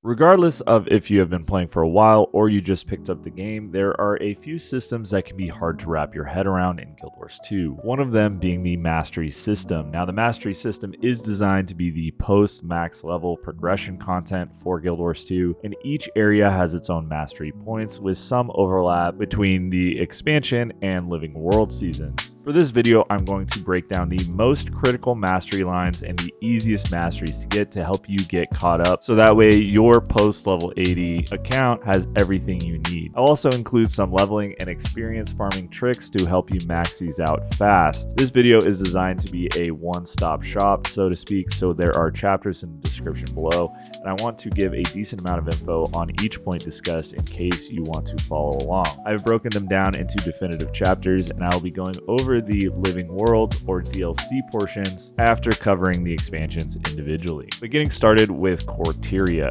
Regardless of if you have been playing for a while or you just picked up the game, there are a few systems that can be hard to wrap your head around in Guild Wars 2. One of them being the Masteries system. Now, the Masteries system is designed to be the post-max level progression content for Guild Wars 2, and each area has its own mastery points with some overlap between the expansion and Living World seasons. For this video, I'm going to break down the most critical mastery lines and the easiest masteries to get to help you get caught up, so that way your post-level 80 account has everything you need. I'll also include some leveling and experience farming tricks to help you max these out fast. This video is designed to be a one-stop shop, so to speak, so there are chapters in the description below, and I want to give a decent amount of info on each point discussed in case you want to follow along. I've broken them down into definitive chapters, and I'll be going over the Living World or DLC portions after covering the expansions individually. But getting started with Tyria.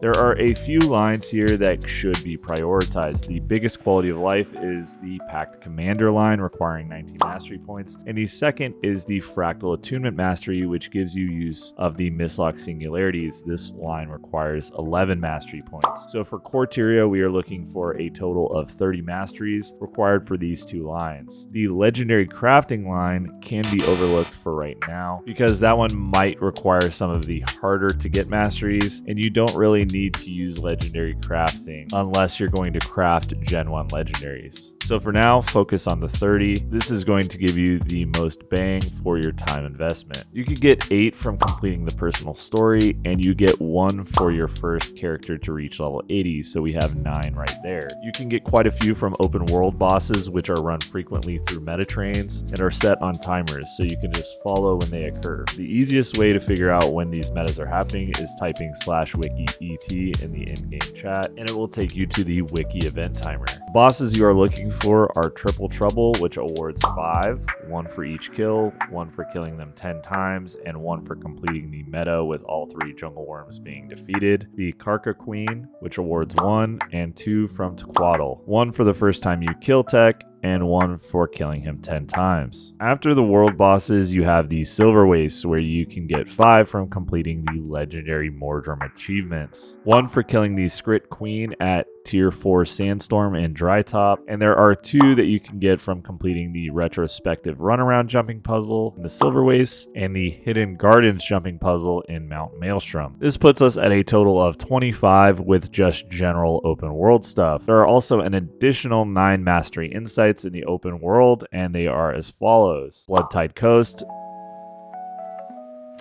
There are a few lines here that should be prioritized. The biggest quality of life is the Pact Commander line, requiring 19 mastery points, and the second is the Fractal Attunement Mastery, which gives you use of the Mistlock Singularities. This line requires 11 mastery points. So for Tyria, we are looking for a total of 30 masteries required for these two lines. The Legendary Crafting line can be overlooked for right now, because that one might require some of the harder to get masteries, and you don't really need to use legendary crafting unless you're going to craft Gen 1 legendaries. So for now, focus on the 30. This is going to give you the most bang for your time investment. You could get 8 from completing the personal story, and you get 1 for your first character to reach level 80, so we have 9 right there. You can get quite a few from open world bosses, which are run frequently through meta trains and are set on timers, so you can just follow when they occur. The easiest way to figure out when these metas are happening is typing /wiki.et in the in-game chat, and it will take you to the wiki event timer. Bosses you are looking for are Triple Trouble, which awards 5, 1 for each kill, 1 for killing them 10 times, and 1 for completing the meta with all 3 jungle worms being defeated. The Karka Queen, which awards 1 and 2 from Tequaddle, 1 for the first time you kill Tech, and 1 for killing him 10 times. After the world bosses, you have the Silver Wastes, where you can get 5 from completing the legendary Mordrum achievements, 1 for killing the Skrit Queen at Tier 4 Sandstorm and Drytop, and there are 2 that you can get from completing the retrospective runaround jumping puzzle in the Silver Wastes and the Hidden Gardens jumping puzzle in Mount Maelstrom. This puts us at a total of 25 with just general open world stuff. There are also an additional 9 mastery insights in the open world, and they are as follows: Bloodtide Coast,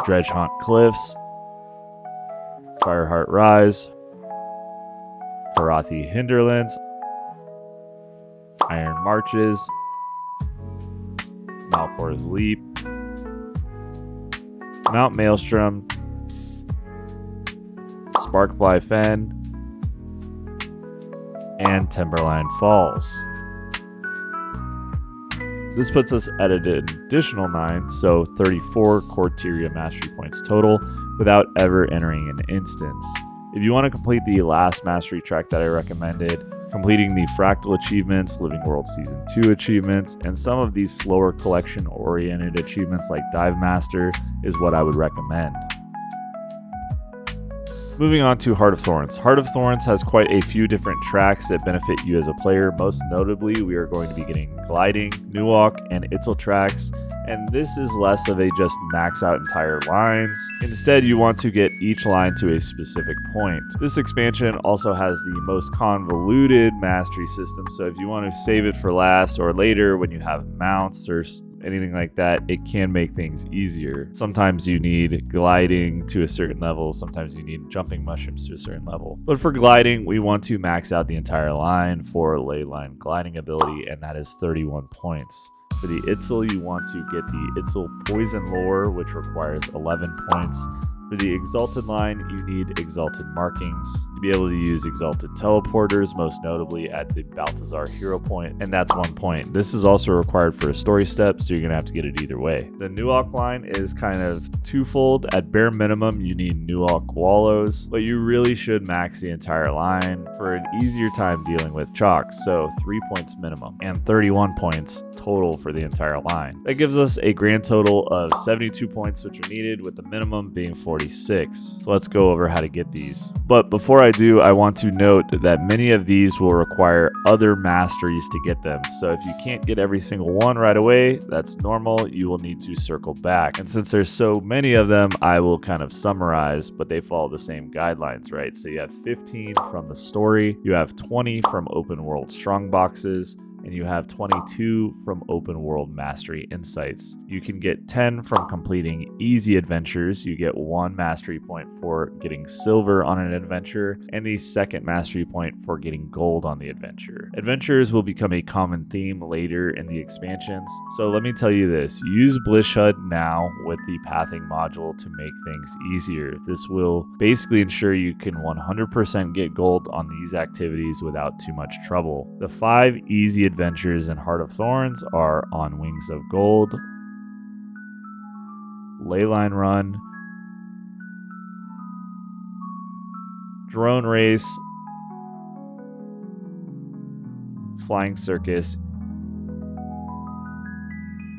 Dredgehaunt Cliffs, Fireheart Rise, Parathi Hinterlands, Iron Marches, Malpor's Leap, Mount Maelstrom, Sparkfly Fen, and Timberline Falls. This puts us at an additional 9, so 34 Tyria mastery points total without ever entering an instance. If you want to complete the last mastery track that I recommended, completing the Fractal achievements, Living World Season 2 achievements, and some of these slower collection-oriented achievements like Dive Master is what I would recommend. Moving on to Heart of Thorns. Heart of Thorns has quite a few different tracks that benefit you as a player. Most notably, we are going to be getting Gliding, Nuwalk, and Itzel tracks, and this is less of a just max out entire lines. Instead, you want to get each line to a specific point. This expansion also has the most convoluted mastery system, so if you want to save it for last or later when you have mounts or anything like that, it can make things easier. Sometimes you need gliding to a certain level, sometimes you need jumping mushrooms to a certain level. But for gliding, we want to max out the entire line for ley line gliding ability, and that is 31 points. For the Itzel, you want to get the Itzel Poison Lore, which requires 11 points. For the Exalted line, you need Exalted Markings to be able to use Exalted Teleporters, most notably at the Balthazar Hero Point, and that's 1 point. This is also required for a story step, so you're going to have to get it either way. The Nuwalk line is kind of twofold. At bare minimum, you need Nuwalk Wallows, but you really should max the entire line for an easier time dealing with chalks, so 3 points minimum, and 31 points total for the entire line. That gives us a grand total of 72 points, which are needed, with the minimum being 40. 46. So let's go over how to get these. But before I do, I want to note that many of these will require other masteries to get them. So if you can't get every single one right away, that's normal. You will need to circle back. And since there's so many of them, I will kind of summarize, but they follow the same guidelines, right? So you have 15 from the story, you have 20 from open world strong boxes, and you have 22 from open world mastery insights. You can get 10 from completing easy adventures. You get 1 mastery point for getting silver on an adventure, and the second mastery point for getting gold on the adventure. Adventures will become a common theme later in the expansions, so let me tell you this: use Bliss HUD now with the pathing module to make things easier. This will basically ensure you can 100% get gold on these activities without too much trouble. The 5 easy adventures in Heart of Thorns are On Wings of Gold, Leyline Run, Drone Race, Flying Circus,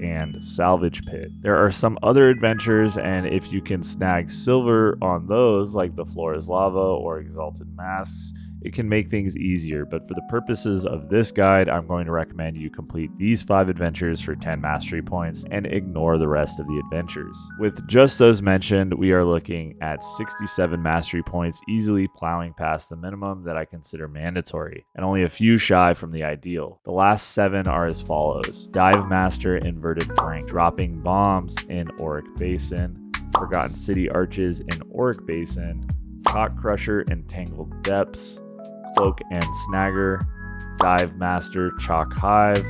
and Salvage Pit. There are some other adventures, and if you can snag silver on those, like the Floor is Lava or Exalted Masks, it can make things easier. But for the purposes of this guide, I'm going to recommend you complete these 5 adventures for 10 mastery points and ignore the rest of the adventures. With just those mentioned, we are looking at 67 mastery points, easily plowing past the minimum that I consider mandatory, and only a few shy from the ideal. The last 7 are as follows: Dive Master Inverted Prank, Dropping Bombs in Auric Basin, Forgotten City Arches in Auric Basin, Cock Crusher in Tangled Depths, Cloak and Snagger, Dive Master Chalk Hive,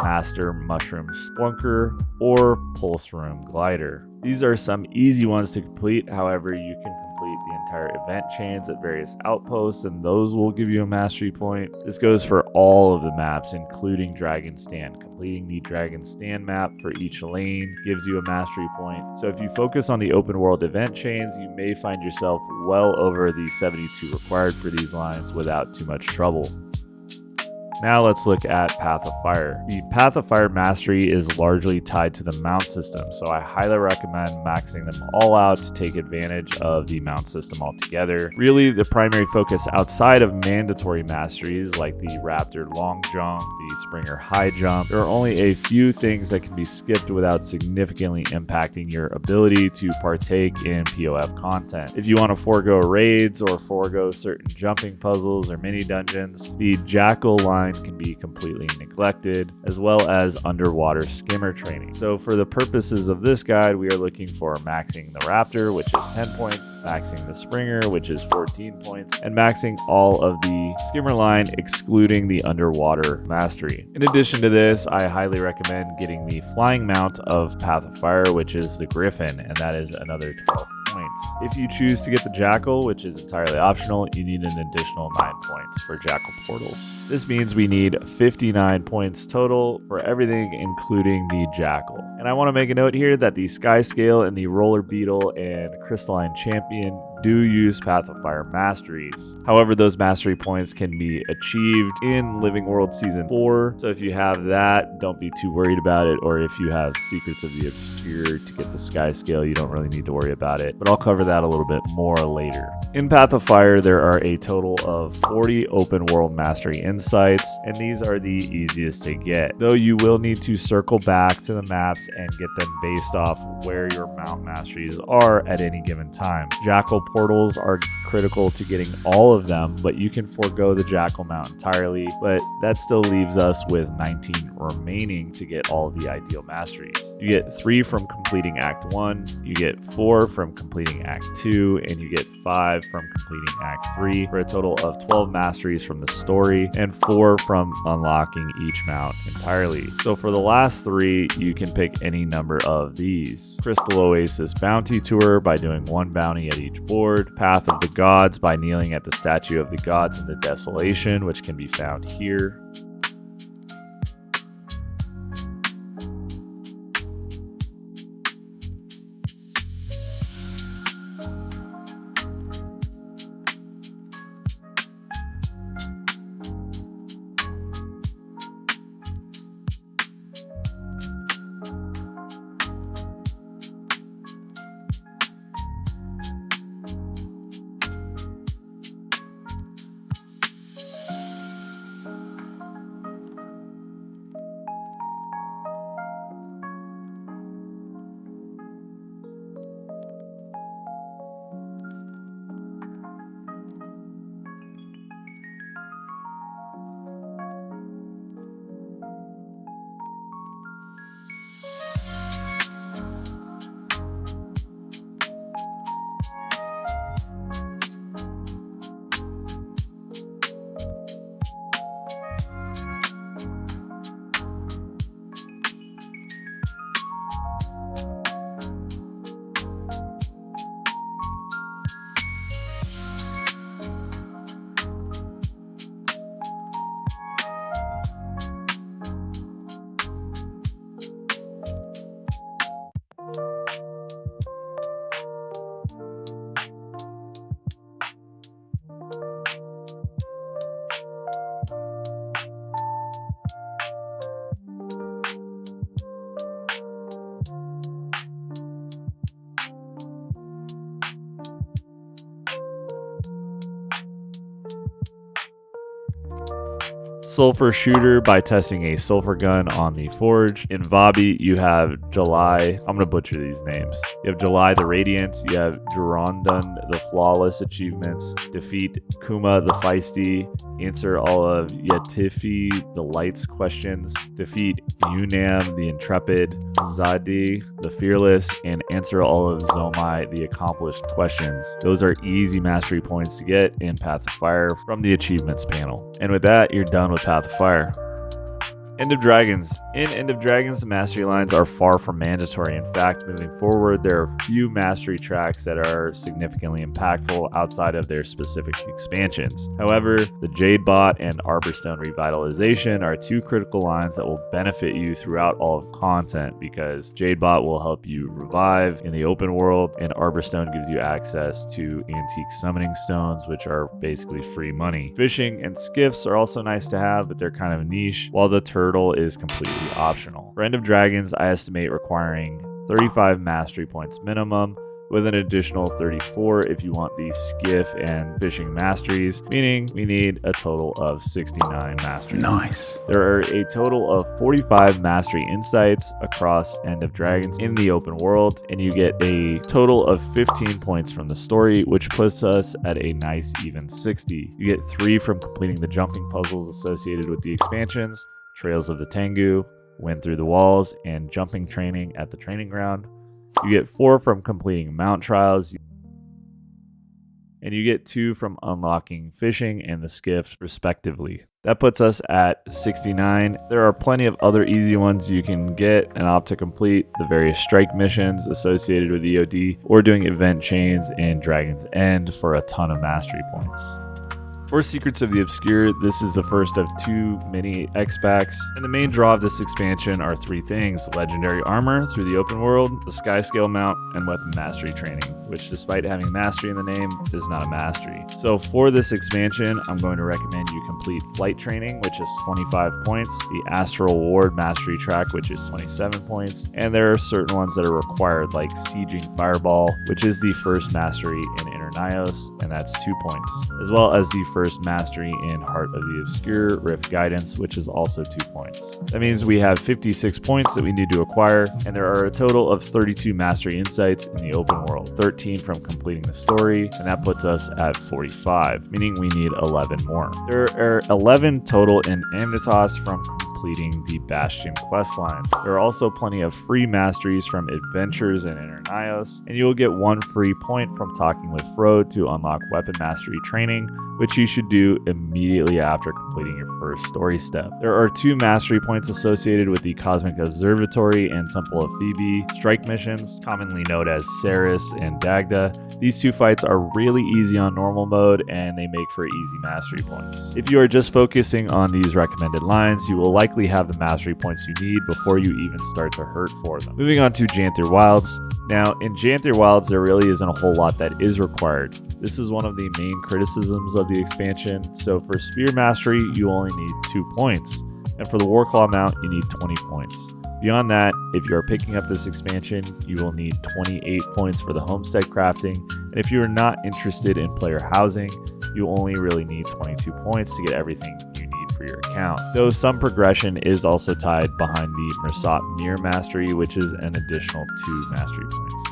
Master Mushroom Splunker, or Pulse Room Glider. These are some easy ones to complete. However, you can complete the entire event chains at various outposts, and those will give you a mastery point. This goes for all of the maps, including Dragon Stand. Completing the Dragon Stand map for each lane gives you a mastery point. So if you focus on the open world event chains, you may find yourself well over the 72 required for these lines without too much trouble. Now let's look at Path of Fire. The Path of Fire mastery is largely tied to the mount system, so I highly recommend maxing them all out to take advantage of the mount system altogether. Really, the primary focus outside of mandatory masteries like the Raptor Long Jump, the Springer High Jump, there are only a few things that can be skipped without significantly impacting your ability to partake in POF content. If you want to forego raids or forego certain jumping puzzles or mini dungeons, the Jackal line can be completely neglected, as well as underwater skimmer training. So for the purposes of this guide, we are looking for maxing the Raptor, which is 10 points, maxing the Springer, which is 14 points, and maxing all of the skimmer line, excluding the underwater mastery. In addition to this, I highly recommend getting the flying mount of Path of Fire, which is the Griffin, and that is another 12 points. If you choose to get the Jackal, which is entirely optional, you need an additional 9 points for Jackal portals. This means we need 59 points total for everything, including the Jackal. And I want to make a note here that the Sky Scale and the Roller Beetle and Crystalline Champion do use Path of Fire masteries. However, those mastery points can be achieved in Living World Season 4. So if you have that, don't be too worried about it. Or if you have Secrets of the Obscure to get the Sky Scale, you don't really need to worry about it. But I'll cover that a little bit more later. In Path of Fire, there are a total of 40 open world mastery insights, and these are the easiest to get. Though you will need to circle back to the maps and get them based off where your mount masteries are at any given time. Jackal portals are critical to getting all of them, but you can forego the Jackal mount entirely, but that still leaves us with 19 remaining to get all of the ideal masteries. You get 3 from completing Act 1, you get 4 from completing Act 2, and you get 5 from completing Act 3, for a total of 12 masteries from the story and 4 from unlocking each mount entirely. So for the last 3, you can pick any number of these. Crystal Oasis Bounty Tour by doing 1 bounty at each board. Path of the Gods by kneeling at the Statue of the Gods in the Desolation, which can be found here. Sulfur Shooter by testing a sulfur gun on the forge. In Vabi, you have July. I'm going to butcher these names. You have July the Radiant. You have Durandun the Flawless achievements. Defeat Kuma the Feisty. Answer all of Yetifi the Lights questions. Defeat Yunam the Intrepid. Zadi the Fearless. And answer all of Zomai the Accomplished questions. Those are easy mastery points to get in Path of Fire from the achievements panel. And with that, you're done with Path of Fire. End of Dragons. In End of Dragons, the mastery lines are far from mandatory. In fact, moving forward, there are few mastery tracks that are significantly impactful outside of their specific expansions. However, the Jade Bot and Arborstone Revitalization are two critical lines that will benefit you throughout all of content, because Jade Bot will help you revive in the open world, and Arborstone gives you access to antique summoning stones, which are basically free money. Fishing and skiffs are also nice to have, but they're kind of niche, while the turtle is completely optional. For End of Dragons, I estimate requiring 35 mastery points minimum, with an additional 34 if you want the skiff and fishing masteries, meaning we need a total of 69 masteries. Nice. There are a total of 45 mastery insights across End of Dragons in the open world, and you get a total of 15 points from the story, which puts us at a nice even 60. You get 3 from completing the jumping puzzles associated with the expansions, Trails of the Tengu, Wind Through the Walls, and jumping training at the training ground. You get 4 from completing mount trials, and you get 2 from unlocking fishing and the skiff, respectively. That puts us at 69. There are plenty of other easy ones you can get and opt to complete the various strike missions associated with EOD, or doing event chains in Dragon's End for a ton of mastery points. For Secrets of the Obscure, this is the first of 2 mini X-Packs, and the main draw of this expansion are 3 things: legendary armor through the open world, the sky scale mount, and weapon mastery training, which, despite having mastery in the name, is not a mastery. So for this expansion, I'm going to recommend you complete flight training, which is 25 points, the Astral Ward mastery track, which is 27 points, and there are certain ones that are required, like Sieging Fireball, which is the first mastery in Nyos, and that's 2 points, as well as the first mastery in Heart of the Obscure, Rift Guidance, which is also 2 points. That means we have 56 points that we need to acquire, and there are a total of 32 mastery insights in the open world, 13 from completing the story, and that puts us at 45, meaning we need 11 more. There are 11 total in Amnitas from completing the Bastion quest lines. There are also plenty of free masteries from Adventures in Nyos, and you will get 1 free point from talking with Frode to unlock weapon mastery training, which you should do immediately after completing your first story step. There are 2 mastery points associated with the Cosmic Observatory and Temple of Phoebe strike missions, commonly known as Ceres and Dagda. These 2 fights are really easy on normal mode, and they make for easy mastery points. If you are just focusing on these recommended lines, you will likely have the mastery points you need before you even start to hurt for them. Moving on to Janthir Wilds. Now, in Janthir Wilds, there really isn't a whole lot that is required. This is one of the main criticisms of the expansion, so for Spear Mastery, you only need 2 points, and for the Warclaw mount, you need 20 points. Beyond that, if you are picking up this expansion, you will need 28 points for the homestead crafting, and if you are not interested in player housing, you only really need 22 points to get everything you need for your account. Though some progression is also tied behind the Mersat Mir Mastery, which is an additional 2 mastery points.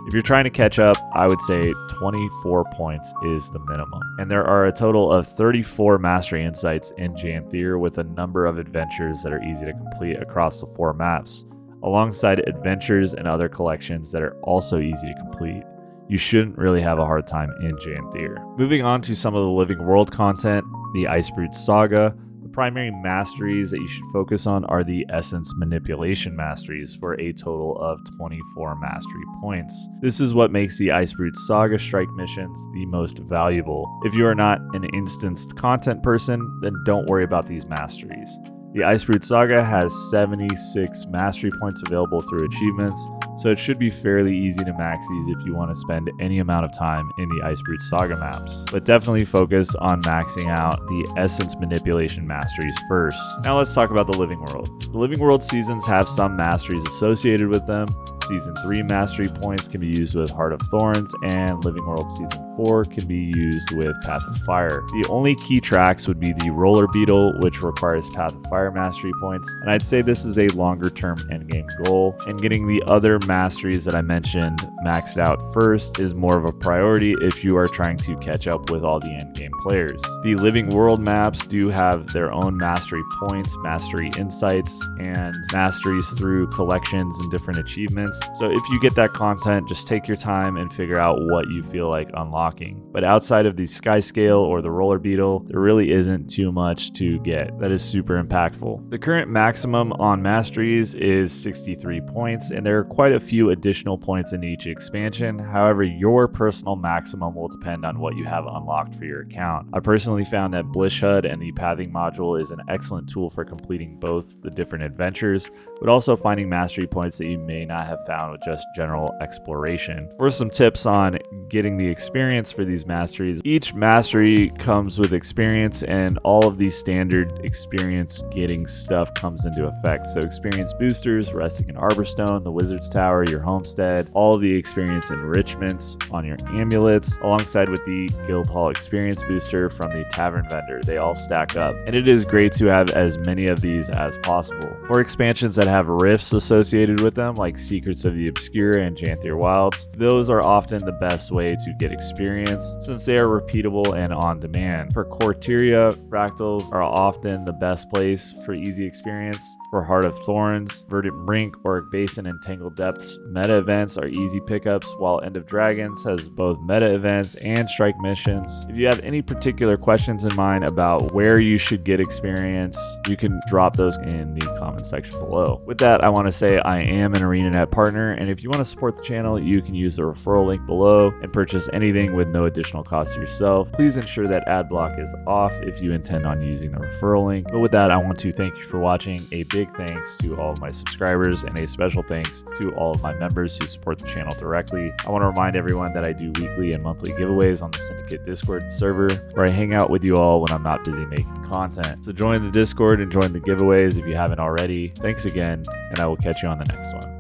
If you're trying to catch up, I would say 24 points is the minimum. And there are a total of 34 mastery insights in Janthir, with a number of adventures that are easy to complete across the 4 maps, alongside adventures and other collections that are also easy to complete. You shouldn't really have a hard time in Janthir. Moving on to some of the Living World content, the Icebrood Saga. The primary masteries that you should focus on are the Essence Manipulation masteries, for a total of 24 mastery points. This is what makes the Icebrood Saga strike missions the most valuable. If you are not an instanced content person, then don't worry about these masteries. The Icebrood Saga has 76 mastery points available through achievements, so it should be fairly easy to max these if you want to spend any amount of time in the Icebrood Saga maps. But definitely focus on maxing out the Essence Manipulation masteries first. Now let's talk about the Living World. The Living World seasons have some masteries associated with them. Season 3 Mastery points can be used with Heart of Thorns, and Living World Season 4 can be used with Path of Fire. The only key tracks would be the Roller Beetle, which requires Path of Fire Mastery points, and I'd say this is a longer term endgame goal, and getting the other Masteries that I mentioned maxed out first is more of a priority if you are trying to catch up with all the endgame players. The Living World maps do have their own Mastery points, Mastery insights, and Masteries through collections and different achievements. So if you get that content, just take your time and figure out what you feel like unlocking. But outside of the Sky Scale or the Roller Beetle, there really isn't too much to get that is super impactful. The current maximum on Masteries is 63 points, and there are quite a few additional points in each expansion. However, your personal maximum will depend on what you have unlocked for your account. I personally found that Blish HUD and the Pathing module is an excellent tool for completing both the different adventures, but also finding Mastery points that you may not have found with just general exploration. For some tips on getting the experience for these Masteries, each Mastery comes with experience, and all of these standard experience getting stuff comes into effect. So experience boosters, resting in Arborstone, the Wizard's Tower, your homestead, all of the experience enrichments on your amulets, alongside with the Guildhall experience booster from the Tavern Vendor. They all stack up, and it is great to have as many of these as possible. For expansions that have rifts associated with them, like Secrets of the Obscure and Janthir Wilds, those are often the best way to get experience since they are repeatable and on demand. For core Tyria, fractals are often the best place for easy experience. For Heart of Thorns, Verdant Brink, Auric Basin, and Tangled Depths meta events are easy pickups, while End of Dragons has both meta events and strike missions. If you have any particular questions in mind about where you should get experience, you can drop those in the comment section below. With that, I want to say I am an Arenanet partner, and if you want to support the channel, you can use the referral link below and purchase anything with no additional cost to yourself. Please ensure that ad block is off if you intend on using the referral link. But with that, I want to thank you for watching. A big thanks to all of my subscribers, and a special thanks to all of my members who support the channel directly. I want to remind everyone that I do weekly and monthly giveaways on the Syndicate Discord server, where I hang out with you all when I'm not busy making content. So join the Discord and join the giveaways if you haven't already. Thanks again, and I will catch you on the next one.